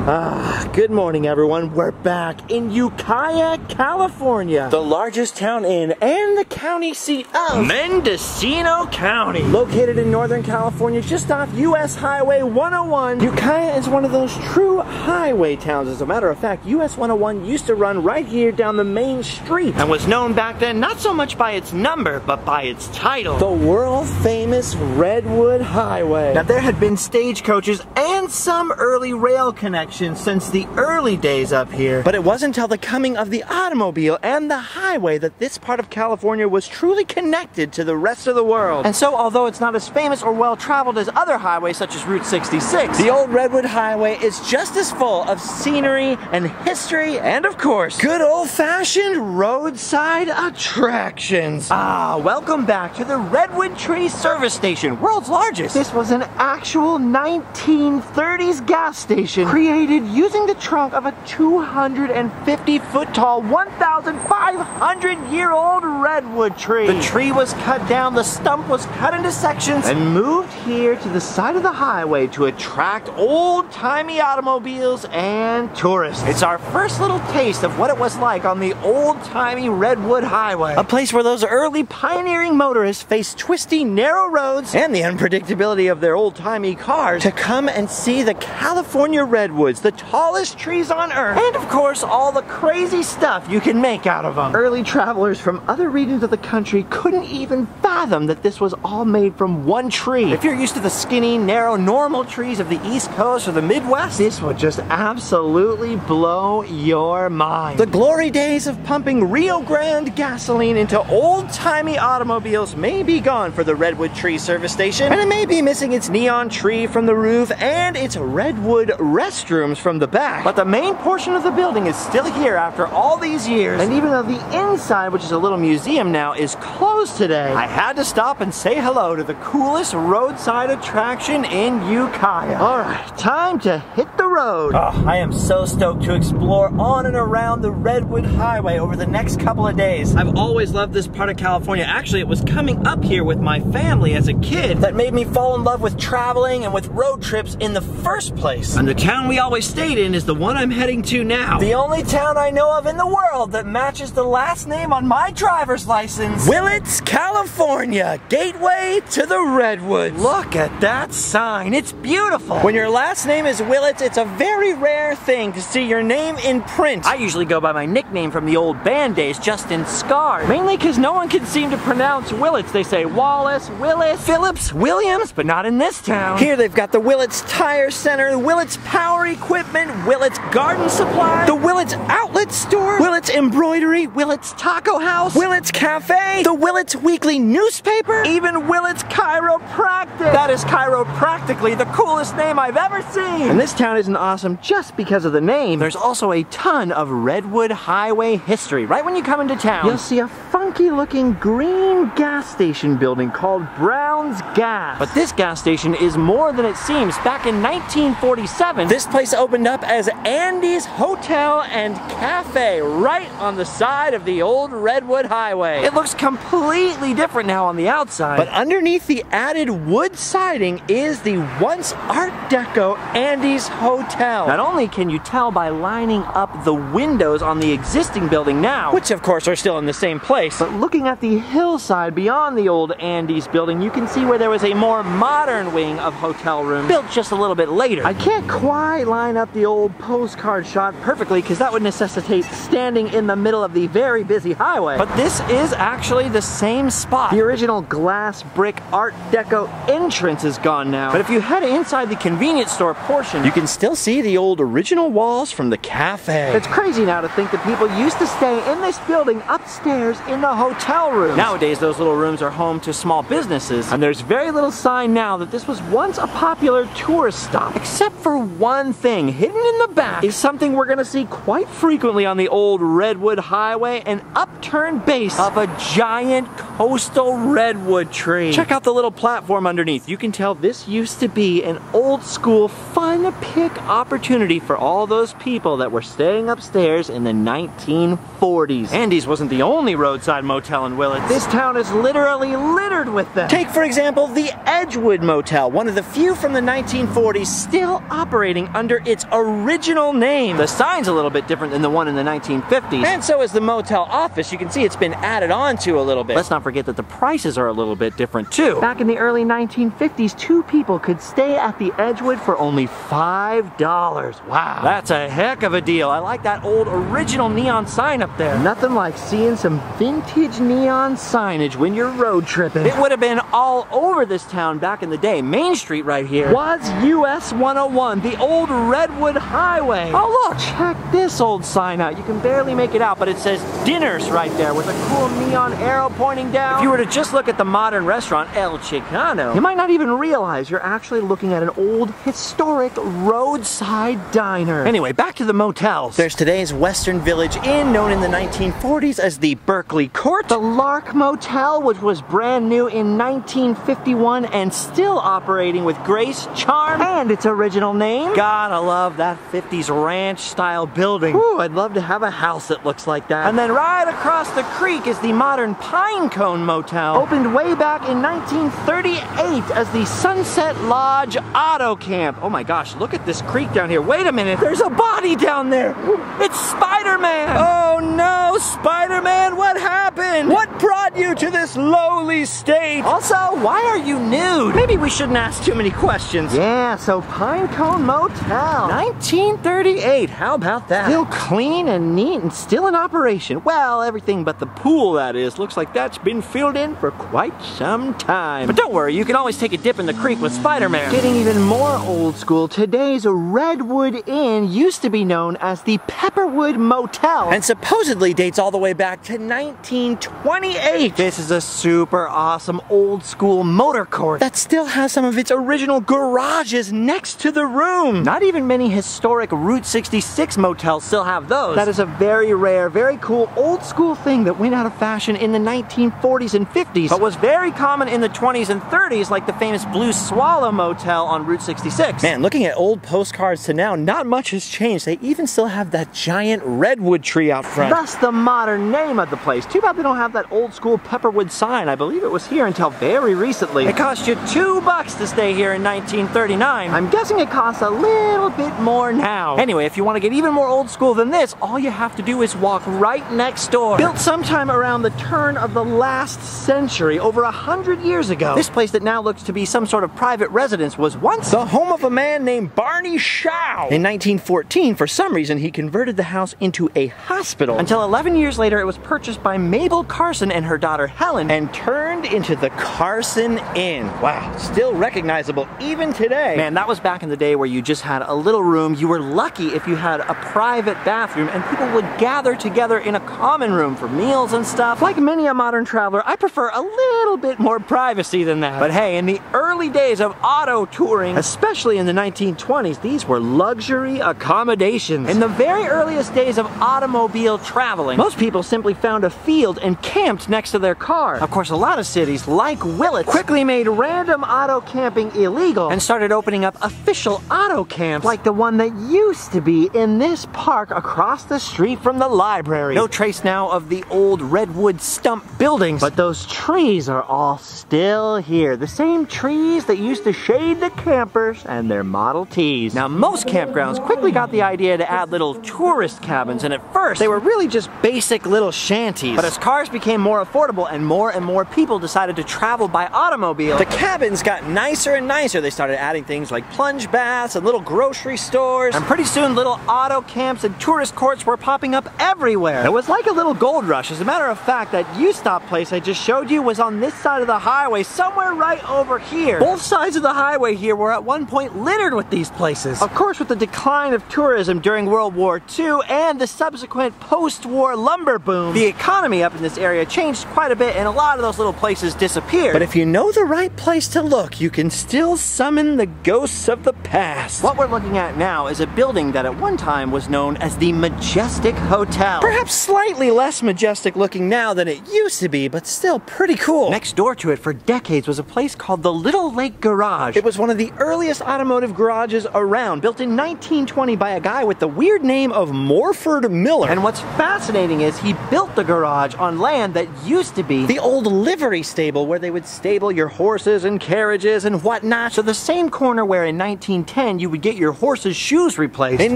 Good morning, everyone. We're back in Ukiah, California, the largest town in and the county seat of Mendocino County. Located in Northern California, just off US Highway 101, Ukiah is one of those true highway towns. As a matter of fact, US 101 used to run right here down the main street and was known back then not so much by its number, but by its title, the world-famous Redwood Highway. Now, there had been stagecoaches and some early rail connections since the early days up here, but it wasn't until the coming of the automobile and the highway that this part of California was truly connected to the rest of the world. And so, although it's not as famous or well-traveled as other highways such as Route 66, the old Redwood Highway is just as full of scenery and history and, of course, good old-fashioned roadside attractions. Welcome back to the Redwood Tree Service Station, world's largest. This was an actual 1930s gas station created using the trunk of a 250-foot tall, 1,500-year-old redwood tree. The tree was cut down, the stump was cut into sections, and moved here to the side of the highway to attract old-timey automobiles and tourists. It's our first little taste of what it was like on the old-timey Redwood Highway, a place where those early pioneering motorists faced twisty, narrow roads and the unpredictability of their old-timey cars to come and see the California redwoods, the tallest trees on earth, and of course all the crazy stuff you can make out of them. Early travelers from other regions of the country couldn't even fathom that this was all made from one tree. If you're used to the skinny, narrow, normal trees of the East Coast or the Midwest, this would just absolutely blow your mind. The glory days of pumping Rio Grande gasoline into old-timey automobiles may be gone for the Redwood Tree Service Station, and it may be missing its neon tree from the roof and its redwood restrooms from the back, but the main portion of the building is still here after all these years. And even though the inside, which is a little museum now, is closed today, I had to stop and say hello to the coolest roadside attraction in Ukiah. Alright, time to hit the road. I am so stoked to explore on and around the Redwood Highway over the next couple of days. I've always loved this part of California. Actually, it was coming up here with my family as a kid that made me fall in love with traveling and with road trips in the first place. And the town we always stayed in is the one I'm heading to now. The only town I know of in the world that matches the last name on my driver's license. Willits, California, gateway to the Redwoods. Look at that sign, it's beautiful. When your last name is Willits, it's a very rare thing to see your name in print. I usually go by my nickname from the old band days, Justin Scar. Mainly because no one can seem to pronounce Willits. They say Wallace, Willis, Phillips, Williams, but not in this town. Here they've got the Willits Tire Center, the Willits Power Equipment, Willits Garden Supply, the Willits Outlet Store, Willits Embroidery, Willits Taco House, Willits Cafe, the Willits Weekly Newspaper, even Willits Chiropractic. That is chiropractically the coolest name I've ever seen. And this town isn't awesome just because of the name. There's also a ton of Redwood Highway history. Right when you come into town, you'll see a funky looking green gas station building called Brown's Gas. But this gas station is more than it seems. Back in 1947, this place opened up as Andy's Hotel and Cafe right on the side of the old Redwood Highway. It looks completely different now on the outside, but underneath the added wood siding is the once Art Deco Andy's Hotel. Not only can you tell by lining up the windows on the existing building now, which of course are still in the same place, but looking at the hillside beyond the old Andy's building, you can see where there was a more modern wing of hotel rooms built just a little bit later. I can't quite line up the old postcard shot perfectly because that would necessitate standing in the middle of the very busy highway, but this is actually the same spot. The original glass brick Art Deco entrance is gone now, but if you head inside the convenience store portion, you can still see the old original walls from the cafe. It's crazy now to think that people used to stay in this building upstairs in the hotel rooms. Nowadays, those little rooms are home to small businesses, and there's very little sign now that this was once a popular tourist stop, except for one thing. Hidden in the back is something we're gonna see quite frequently on the old Redwood Highway, an upturned base of a giant coastal redwood tree. Check out the little platform underneath. You can tell this used to be an old school fun pick opportunity for all those people that were staying upstairs in the 1940s. Andy's wasn't the only roadside motel in Willits. This town is literally littered with them. Take, for example, the Edgewood Motel, one of the few from the 1940s still operating under under its original name. The sign's a little bit different than the one in the 1950s, and so is the motel office. You can see it's been added on to a little bit. Let's not forget that the prices are a little bit different too. Back in the early 1950s, 2 people could stay at the Edgewood for only $5. Wow, that's a heck of a deal. I like that old original neon sign up there. Nothing like seeing some vintage neon signage when you're road tripping. It would have been all over this town back in the day. Main Street right here was US 101, the old Redwood Highway. Oh look, check this old sign out. You can barely make it out, but it says Dinners right there with a cool neon arrow pointing down. If you were to just look at the modern restaurant El Chicano, you might not even realize you're actually looking at an old historic roadside diner. Anyway, back to the motels. There's today's Western Village Inn, known in the 1940s as the Berkeley Court. The Lark Motel, which was brand new in 1951 and still operating with grace, charm, and its original name. Gotta love that 50s ranch style building. Ooh, I'd love to have a house that looks like that. And then right across the creek is the modern Pinecone Motel, opened way back in 1938 as the Sunset Lodge Auto Camp. Oh my gosh, look at this creek down here. Wait a minute, there's a body down there. It's Spider-Man. Oh no, Spider-Man, what happened? What brought you to this lowly state? Also, why are you nude? Maybe we shouldn't ask too many questions. Yeah, so Pinecone Motel, 1938. How about that? Still clean and neat and still in operation. Well, everything but the pool, that is. Looks like that's been filled in for quite some time. But don't worry, you can always take a dip in the creek with Spider-Man. Getting even more old school, today's Redwood Inn used to be known as the Pepperwood Motel and supposedly dates all the way back to 1928. This is a super awesome old school motor court that still has some of its original garages next to the room. Not even many historic Route 66 motels still have those. That is a very rare, very cool old school thing that went out of fashion in the 1940s and 50s, but was very common in the 20s and 30s, like the famous Blue Swallow Motel on Route 66. Man, looking at old postcards to now, not much has changed. They even still have that giant redwood tree out front. Thus the modern name of the place. Too bad they don't have that old school Pepperwood sign. I believe it was here until very recently. It cost you $2 to stay here in 1939. I'm guessing it costs a little bit more now. Anyway, if you want to get even more old school than this, all you have to do is walk right next door. Built sometime around the turn of the last century, over 100 years ago. This place that now looks to be some sort of private residence was once the home of a man named Barney Shaw. In 1914, for some reason, he converted the house into a hospital. Until 11 years later, it was purchased by Mabel Carson and her daughter Helen and turned into the Carson Inn. Wow, still recognizable even today. Man, that was back in the day where you just had a little room. You were lucky if you had a private bathroom, and people would gather together in a common room for meals and stuff. Like many a modern traveler, I prefer a little bit more privacy than that. But hey, in the early days of auto touring, especially in the 1920s, these were luxury accommodations. In the very earliest days of automobile traveling, most people simply found a field and camped next to their car. Of course, a lot of cities, like Willits, quickly made random auto camping illegal and started opening up official auto camps, like the one that used to be in this park across the street from the library. No trace now of the old redwood stump buildings, but those trees are all still here. The same trees that used to shade the campers and their Model Ts. Now, most campgrounds quickly got the idea to add little tourist cabins, and at first they were really just basic little shanties. But as cars became more affordable and more people decided to travel by automobile, the cabins got nicer and nicer. They started adding things like plunge baths and little grocery stores, and pretty soon little auto camps and tourist courts were popping up everywhere. It was like a little gold rush. As a matter of fact, that U-Stop place I just showed you was on this side of the highway, somewhere right over here. Both sides of the highway here were at one point littered with these places. Of course, with the decline of tourism during World War II and the subsequent post-war lumber boom, the economy up in this area changed quite a bit and a lot of those little places disappeared. But if you know the right place to look, you can still summon the ghosts of the past. What we're looking at now is a building that at one time was known as the Majestic Hotel. Perhaps slightly less majestic looking now than it used to be, but still pretty cool. Next door to it for decades was a place called the Little Lake Garage. It was one of the earliest automotive garages around, built in 1920 by a guy with the weird name of Morford Miller. And what's fascinating is he built the garage on land that used to be the old livery stable where they would stable your horses and carriages and whatnot. So the same corner where in 1910 you would get your horse's shoes replaced, in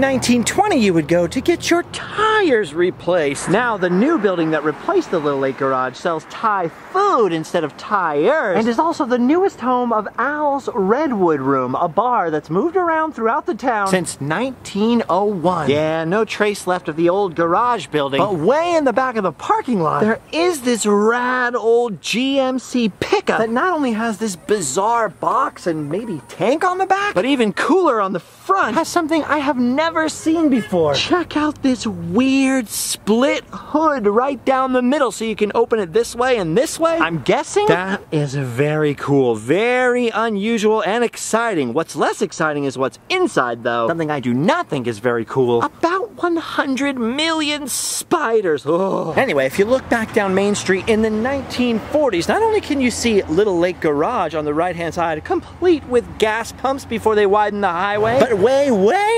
1920 you would go to get your tires replaced. Now the new building that replaced the Little Lake Garage sells Thai food instead of tires, and is also the newest home of Al's Redwood Room, a bar that's moved around throughout the town since 1901. Yeah, no trace left of the old garage building, but way in the back of the parking lot, there is this rad old GMC pickup that not only has this bizarre box and maybe tank on the back, but even cooler on the front, has something I have never seen before. Check out this weird split hood right down the middle so you can open it this way and this way. I'm guessing that is very cool, very unusual and exciting. What's less exciting is what's inside though. Something I do not think is very cool. About 100 million spiders. Oh. Anyway, if you look back down Main Street in the 1940s, not only can you see Little Lake Garage on the right-hand side, complete with gas pumps before they widen the highway, but way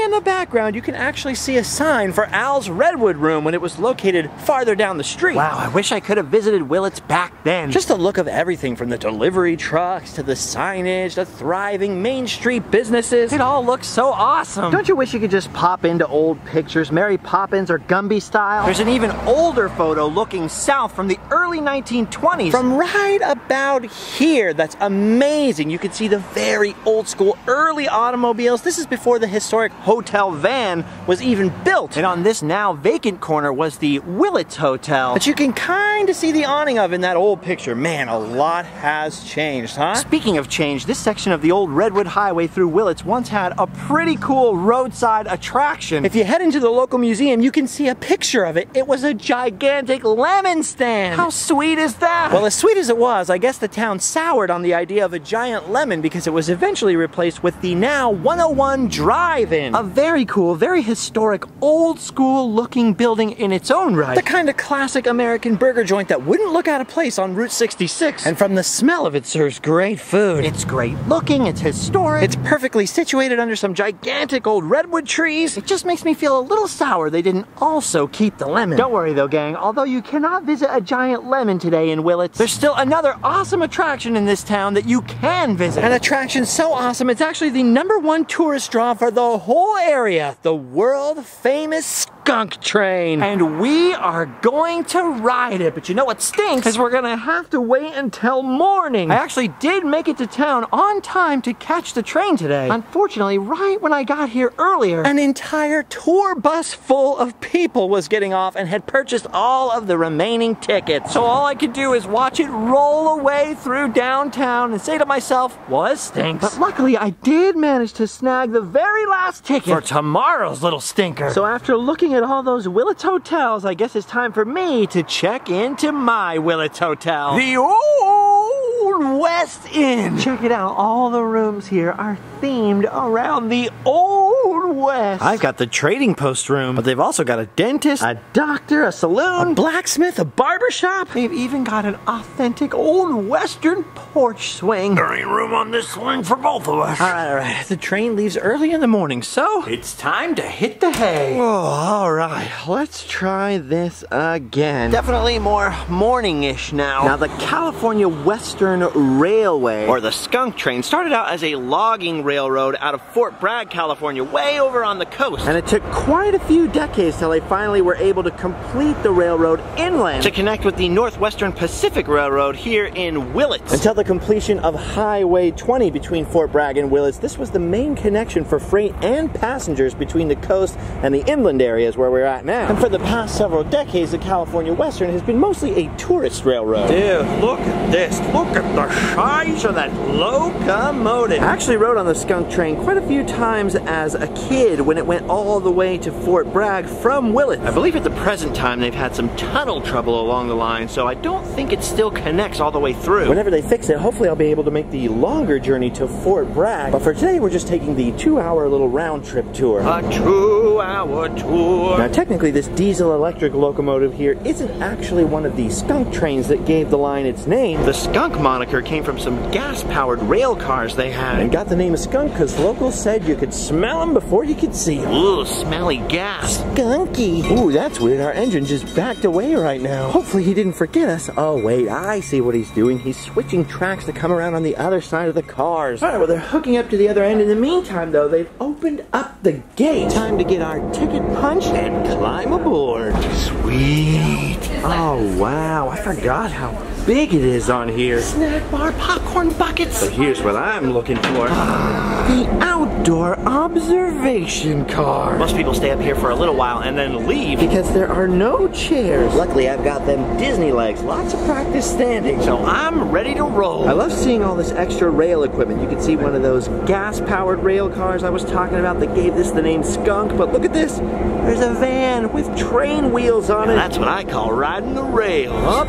in the background, you can actually see a sign for Al's Redwood Room when it was located farther down the street. Wow, I wish I could have visited Willits back then. Just a look of everything from the delivery trucks to the signage, the thriving Main Street businesses. It all looks so awesome. Don't you wish you could just pop into old pictures, Mary Poppins or Gumby style? There's an even older photo looking south from the early 1920s. From right about here, that's amazing. You can see the very old school early automobiles. This is before the historic hotel van was even built. And on this now vacant corner was the Willits Hotel that you can kind of see the awning of in that old picture. Man, a lot has changed, huh? Speaking of change, this section of the old Redwood Highway through Willits once had a pretty cool roadside attraction. If you head into the local museum, you can see a picture of it. It was a gigantic lemon stand. How sweet is that? Well, as sweet as it was, I guess the town soured on the idea of a giant lemon because it was eventually replaced with the now 101 Drive-In. A very cool, very historic, old school looking building in its own right. The kind of classic American burger joint that wouldn't look out of place on Route 66. And from the smell of it serves great food. It's great looking, it's historic, it's perfectly situated under some gigantic old redwood trees. It just makes me feel a little sour they didn't also keep the lemon. Don't worry though, gang, although you cannot visit a giant lemon today in Willits, there's still another awesome attraction in this town that you can visit. An attraction so awesome, it's actually the #1 tourist draw for the whole area, the world famous Skunk Train. And we are going to ride it, but you know what stinks is we're gonna have to wait until morning. I actually did make it to town on time to catch the train today. Unfortunately, right when I got here earlier, an entire tour bus full of people was getting off and had purchased all of the remaining tickets. So all I could do is watch it roll away through downtown and say to myself, well, it stinks. But luckily, I did manage to snag the very last ticket for tomorrow's little stinker. So after looking at all those Willits hotels, I guess it's time for me to check into my Willits hotel. The Old West Inn. Check it out, all the rooms here are themed around the Old West. I've got the trading post room, but they've also got a dentist, a doctor, a saloon, a blacksmith, a barber shop. They've even got an authentic old Western porch swing. There ain't room on this swing for both of us. All right. The train leaves early in the morning, so it's time to hit the hay. Oh, all right. Let's try this again. Definitely more morning-ish now. Now, the California Western Railway, or the Skunk Train, started out as a logging railroad out of Fort Bragg, California, way over on the coast. And it took quite a few decades till they finally were able to complete the railroad inland to connect with the Northwestern Pacific Railroad here in Willits. Until the completion of Highway 20 between Fort Bragg and Willits, this was the main connection for freight and passengers between the coast and the inland areas where we're at now. And for the past several decades, the California Western has been mostly a tourist railroad. Dude, look at this. Look at the size of that locomotive. I actually rode on the Skunk Train quite a few times as a kid when it went all the way to Fort Bragg from Willits. I believe at the present time they've had some tunnel trouble along the line, so I don't think it still connects all the way through. Whenever they fix it, hopefully I'll be able to make the longer journey to Fort Bragg. But for today, we're just taking the 2-hour little round trip tour. A 2-hour tour. Now technically this diesel electric locomotive here isn't actually one of the Skunk Trains that gave the line its name. The Skunk moniker came from some gas-powered rail cars they had, and got the name of Skunk because locals said you could smell them before you you can see him. Ooh, smelly gas. Skunky. Ooh, that's weird. Our engine just backed away right now. Hopefully he didn't forget us. Oh, wait, I see what he's doing. He's switching tracks to come around on the other side of the cars. All right, well, they're hooking up to the other end. In the meantime, though, they've opened up the gate. Time to get our ticket punched and climb aboard. Sweet. Oh, wow. I forgot how big it is on here. Snack bar, popcorn buckets. But here's what I'm looking for. The outdoor observation car. Most people stay up here for a little while and then leave. Because there are no chairs. Luckily, I've got them Disney legs. Lots of practice standing. So I'm ready to roll. I love seeing all this extra rail equipment. You can see one of those gas-powered rail cars I was talking about that gave this the name Skunk. But look at this. There's a van with train wheels on it. That's what I call riding the rails. Up.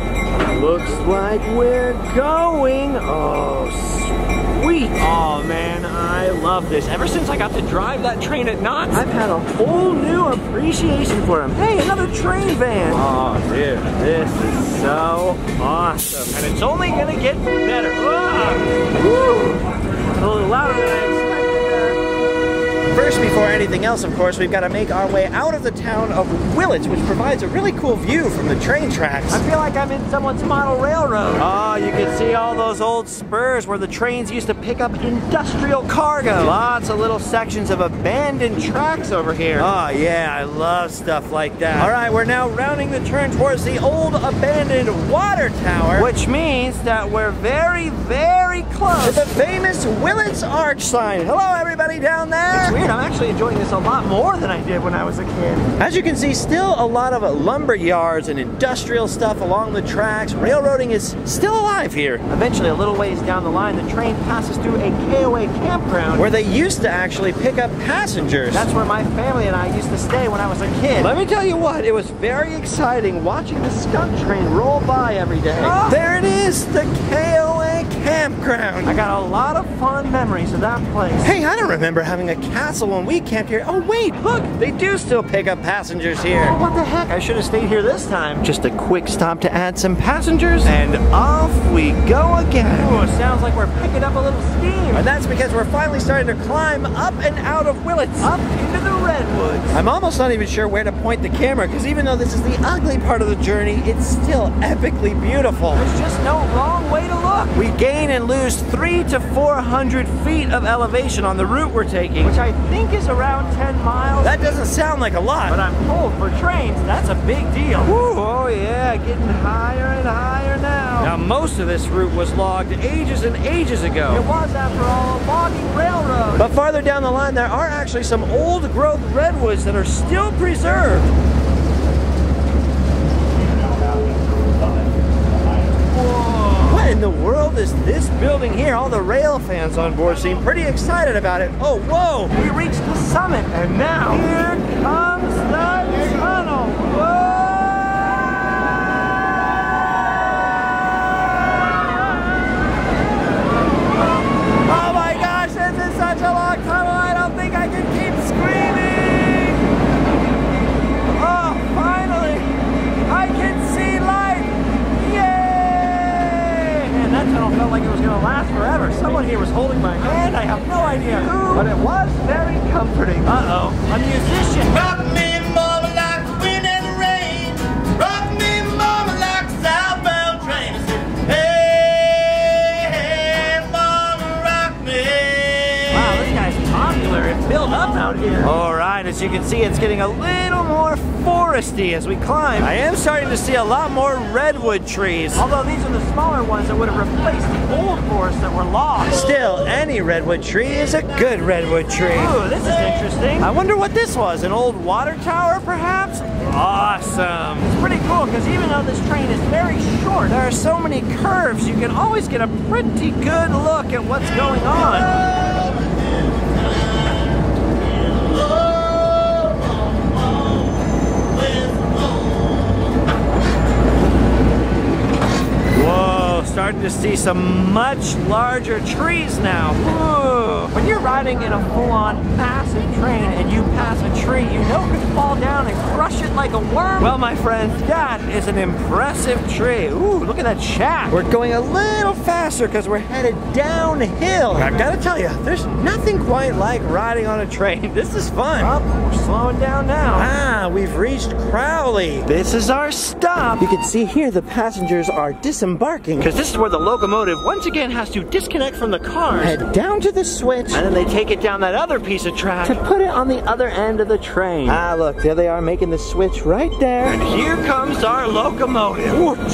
Looks like we're going. Oh, sweet. Oh man, I love this. Ever since I got to drive that train at knots, I've had a whole new appreciation for him. Hey, another train van. Oh, dude, this is so awesome. and it's only gonna get better. Woo. A little louder than I expected there. First, before anything else, of course, we've got to make our way out of the town of Willits, which provides a really cool view from the train tracks. I feel like I'm in someone's model railroad. Oh, you can see all those old spurs where the trains used to pick up industrial cargo. Lots of little sections of abandoned tracks over here. Oh, yeah, I love stuff like that. All right, we're now rounding the turn towards the old abandoned water tower, which means that we're very, very close to the famous Willits Arch sign. Hello, everybody down there. It's weird, I'm actually enjoying this a lot more than I did when I was a kid. As you can see, still a lot of lumber yards and industrial stuff along the tracks. Railroading is still alive here. Eventually, a little ways down the line, the train passes through a Koa Campground, where they used to actually pick up passengers. That's where my family and I used to stay when I was a kid. Let me tell you what, it was very exciting watching the Skunk Train roll by every day. Oh. There it is, the Koa Campground. I got a lot of fond memories of that place. Hey, I don't remember having a castle when we camped here. Oh wait, look, they do still pick up passengers here. Oh, what the heck, I should have stayed here this time. Just a quick stop to add some passengers, and off we go again. Oh, it sounds like we're picking up a little steam. And that's because we're finally starting to climb up and out of Willits. Up into the Redwoods. I'm almost not even sure where to point the camera, because even though this is the ugly part of the journey, it's still epically beautiful. There's just no wrong way to look. We gain and lose 300 to 400 feet of elevation on the route we're taking, Which I think is around 10 miles. that doesn't sound like a lot. But I'm told for trains, that's a big deal. Woo, oh yeah, getting higher and higher now. Now most of this route was logged ages and ages ago. It was, after all, a logging railroad. But farther down the line, there are actually some old growth redwoods that are still preserved. What in the world is this building here? All the rail fans on board seem pretty excited about it. Oh, whoa! We reached the summit, and now here comes the tunnel. Whoa! Oh my gosh, this is such a long tunnel. I don't think I can keep screaming. Oh, finally! I can see light! Yay! Man, that tunnel felt like it was going to last forever. Someone here was holding my hand. I have no idea who, but it was very comforting. Uh-oh, a musician. Rock me, mama, like the wind and the rain. Rock me, mama, like a southbound train. I said, hey, hey, mama, rock me. Wow, this guy's popular and built up out here. All right, as you can see, it's getting a little more foresty as we climb. I am starting to see a lot more redwood trees. Although these are the smaller ones that would have replaced the old forests that were lost. Still, any redwood tree is a good redwood tree. Ooh, this is interesting. I wonder what this was, an old water tower perhaps? Awesome. It's pretty cool because even though this train is very short, There are so many curves, you can always get a pretty good look at what's going on. Whoa, starting to see some much larger trees now. Whoa. when you're riding in a full-on, fast massive train and you pass a tree you know could fall down and crush it like a worm? Well, my friends, that is an impressive tree. Ooh, look at that shack. We're going a little faster because we're headed downhill. I've got to tell you, there's nothing quite like riding on a train. This is fun. Oh, we're slowing down now. Ah, we've reached Crowley. This is our stop. You can see here the passengers are disembarking because this is where the locomotive once again has to disconnect from the cars, head down to the switch, and then they take it down that other piece of track to put it on the other end of the train. Ah, look, there they are making the switch right there. And here comes our locomotive. Look at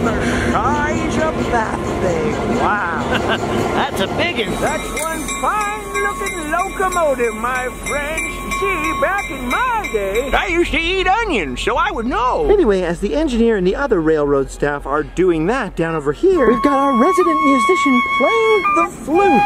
the size of that thing. Wow. That's a big one. That's one fine-looking locomotive, my friends. See, back in my day, I used to eat onions, so I would know. Anyway, as the engineer and the other railroad staff are doing that down over here, we've got our resident musician playing the flute.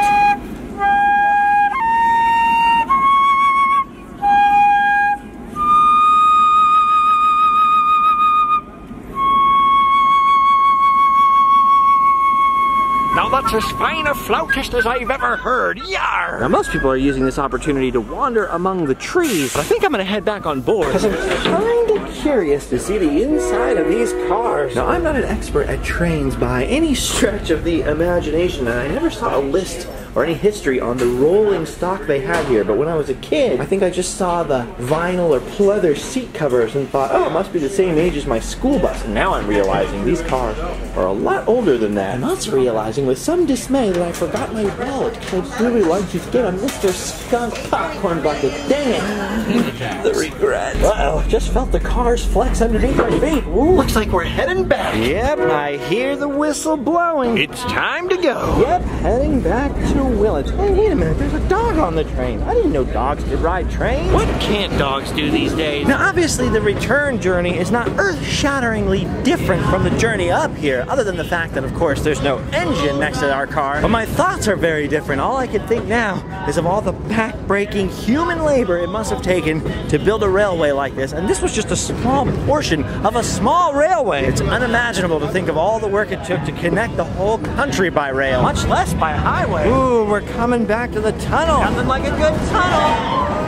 That's as fine a flautist as I've ever heard. Yar! Now, most people are using this opportunity to wander among the trees, but I think I'm gonna head back on board because I'm kinda curious to see the inside of these cars. Now, I'm not an expert at trains by any stretch of the imagination, and I never saw a list or any history on the rolling stock they had here, but when I was a kid, I think I just saw the vinyl or pleather seat covers and thought, oh, it must be the same age as my school bus. And now I'm realizing these cars are a lot older than that. I'm also realizing with some dismay that I forgot my wallet because I'd really like to get a Mr. Skunk popcorn bucket. Dang it. The regret. Uh-oh, just felt the cars flex underneath my feet. Ooh. Looks like we're heading back. Yep, I hear the whistle blowing. It's time to go. Yep, heading back to Willits. Hey, wait a minute, there's a dog on the train. I didn't know dogs could ride trains. What can't dogs do these days? Now, obviously, the return journey is not earth-shatteringly different from the journey up here, other than the fact that, of course, there's no engine next to our car. But my thoughts are very different. All I can think now is of all the back-breaking human labor it must have taken to build a railway like this. And this was just a small portion of a small railway. It's unimaginable to think of all the work it took to connect the whole country by rail, much less by highway. Ooh, we're coming back to the tunnel. Nothing like a good tunnel.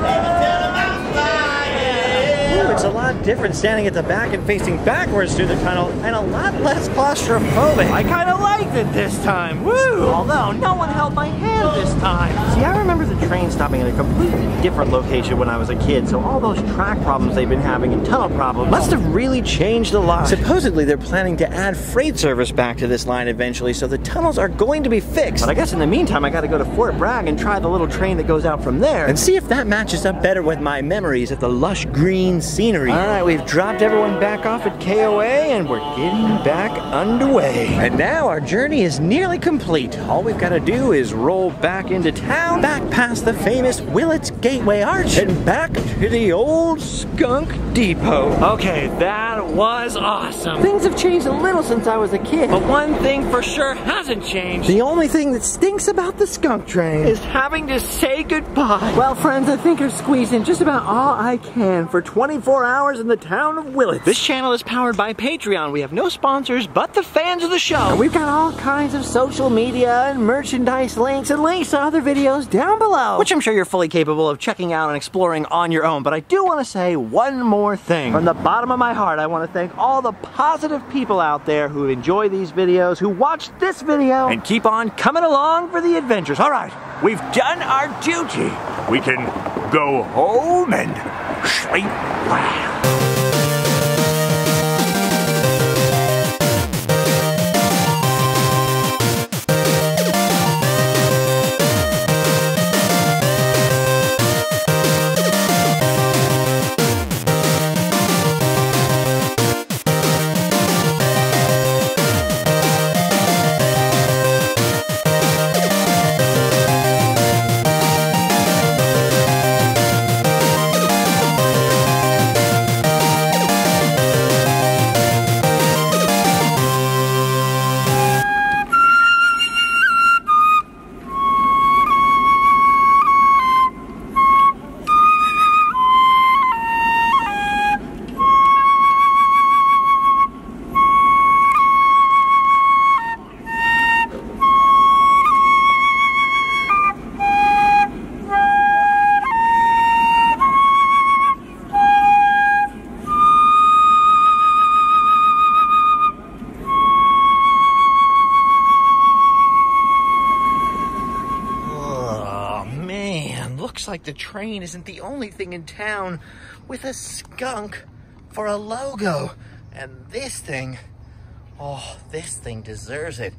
Ooh, it's a lot different standing at the back and facing backwards through the tunnel, and a lot less claustrophobic. I kind of liked it this time. Woo! Although no one held my hand this time. See, I remember the train stopping at a completely different location when I was a kid, so all those track problems they've been having and tunnel problems must have really changed a lot. Supposedly, they're planning to add freight service back to this line eventually, so the tunnels are going to be fixed. But I guess in the meantime, I gotta go to Fort Bragg and try the little train that goes out from there and see if that matches up better with my memories of the lush green scenery. All right, we've dropped everyone back off at KOA and we're getting back underway. And now our journey is nearly complete. All we've got to do is roll back into town, back past the famous Willits Gateway Arch, and back to the old Skunk Depot. Okay, that was awesome. Things have changed a little since I was a kid, but one thing for sure hasn't changed. The only thing that stinks about the Skunk Train is having to say goodbye. Well, friends, I think I've squeezed in just about all I can for 24 hours in the town of Willits. This channel is powered by Patreon. We have no sponsors but the fans of the show. And we've got all kinds of social media and merchandise links and links to other videos down below, which I'm sure you're fully capable of checking out and exploring on your own. But I do want to say one more thing. From the bottom of my heart, I want to thank all the positive people out there who enjoy these videos, who watch this video, and keep on coming along for the adventures. All right, we've done our duty. We can go home and sleep well. the train isn't the only thing in town with a skunk for a logo. And this thing, oh, this thing deserves it.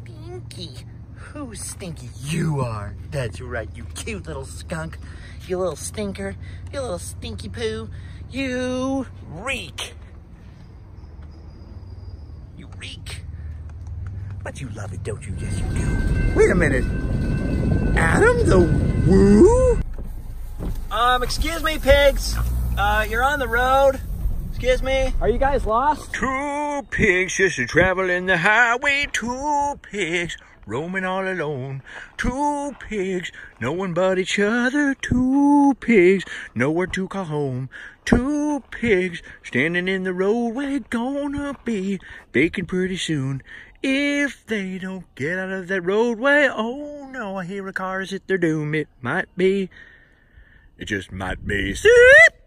Stinky. Who's stinky? You are. That's right, you cute little skunk. You little stinker. You little stinky poo. You reek. You reek. But you love it, don't you? Yes, you do. Wait a minute. Adam the Woo? Excuse me, pigs. You're on the road. Excuse me. Are you guys lost? Two pigs just traveling the highway. Two pigs roaming all alone. Two pigs, no one but each other. Two pigs, nowhere to call home. Two pigs standing in the roadway, gonna be baking pretty soon. If they don't get out of that roadway, oh no, I hear a car is at their doom. It just might be. Zip!